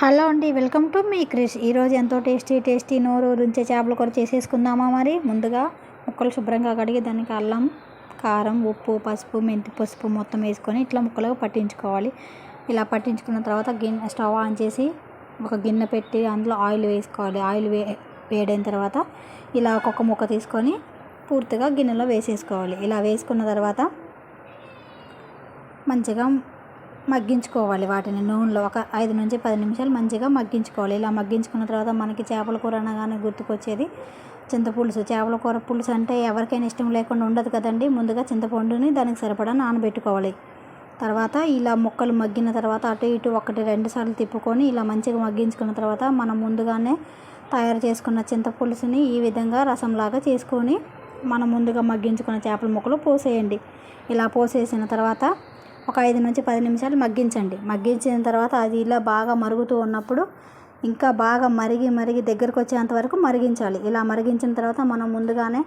Hello అండి, welcome to me Krish. ఈరోజు ఎంతో టేస్టీ నోరు రుంచే చేపల కూర చేసేసుకుందామా. మరి ముందుగా ముక్కలు శుభ్రంగా కడిగి దానికి అల్లం, కారం, ఉప్పు, పసుపు, మెంతి పసుపు మొత్తం వేసుకొని ఇట్లా ముక్కలుగా పట్టించుకోవాలి. ఇలా పట్టించుకున్న తర్వాత స్టవ్ ఆన్ చేసి ఒక గిన్నె పెట్టి అందులో ఆయిల్ వేసుకోవాలి. ఆయిల్ వేడైన తర్వాత ఇలా ఒక్కొక్క ముక్క తీసుకొని పూర్తిగా గిన్నెలో వేసేసుకోవాలి. ఇలా వేసుకున్న తర్వాత మంచిగా మగ్గించుకోవాలి. వాటిని నూనెలో ఒక 5 నుంచి 10 నిమిషాలు మంచిగా మగ్గించుకోవాలి. ఇలా మగ్గించుకున్న తర్వాత మనకి చేపల కూర అనగానే గుర్తుకొచ్చేది చింతపులుసు. చేపల కూర పులుసు అంటే ఎవరికైనా ఇష్టం లేకుండా ఉండదు కదండి. ముందుగా చింతపండుని దానికి సరిపడా నానబెట్టుకోవాలి. తర్వాత ఇలా ముక్కలు మగ్గిన తర్వాత అటు ఇటు 1-2 సార్లు తిప్పుకొని ఇలా మంచిగా మగ్గించుకున్న తర్వాత మనం ముందుగానే తయారు చేసుకున్న చింతపులుసుని ఈ విధంగా రసంలాగా చేసుకొని మనం ముందుగా మగ్గించుకున్న చేపల ముక్కలు పోసేయండి. ఇలా పోసేసిన తర్వాత ఒక 5 నుంచి 10 నిమిషాలు మగ్గించండి. మగ్గించిన తర్వాత అది ఇలా బాగా మరుగుతూ ఉన్నప్పుడు ఇంకా బాగా మరిగి దగ్గరకు వచ్చేంత వరకు మరిగించాలి. ఇలా మరిగించిన తర్వాత మనం ముందుగానే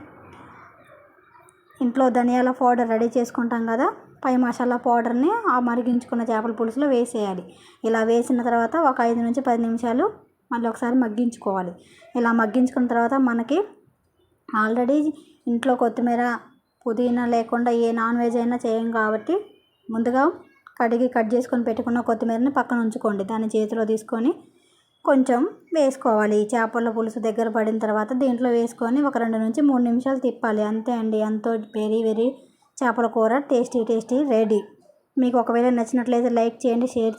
ఇంట్లో ధనియాల పౌడర్ రెడీ చేసుకుంటాం కదా, పై మసాలా పౌడర్ని ఆ మరిగించుకున్న చేపల పులుసులో వేసేయాలి. ఇలా వేసిన తర్వాత ఒక 5 నుంచి 10 నిమిషాలు మళ్ళీ ఒకసారి మగ్గించుకోవాలి. ఇలా మగ్గించుకున్న తర్వాత మనకి ఆల్రెడీ ఇంట్లో కొత్తిమీర, పుదీనా లేకుండా ఏ నాన్ వెజ్ అయినా చేయం కాబట్టి ముందుగా కడిగి కట్ చేసుకొని పెట్టుకున్న కొత్తిమీరని పక్కన ఉంచుకోండి. దాన్ని చేతిలో తీసుకొని కొంచెం వేసుకోవాలి. ఈ చేపల పులుసు దగ్గర పడిన తర్వాత దీంట్లో వేసుకొని ఒక 2 నుంచి 3 నిమిషాలు తిప్పాలి. అంతే అండి, ఎంతో వెరీ చేపల కూర టేస్టీ రెడీ. మీకు ఒకవేళ నచ్చినట్లయితే లైక్ చేయండి, షేర్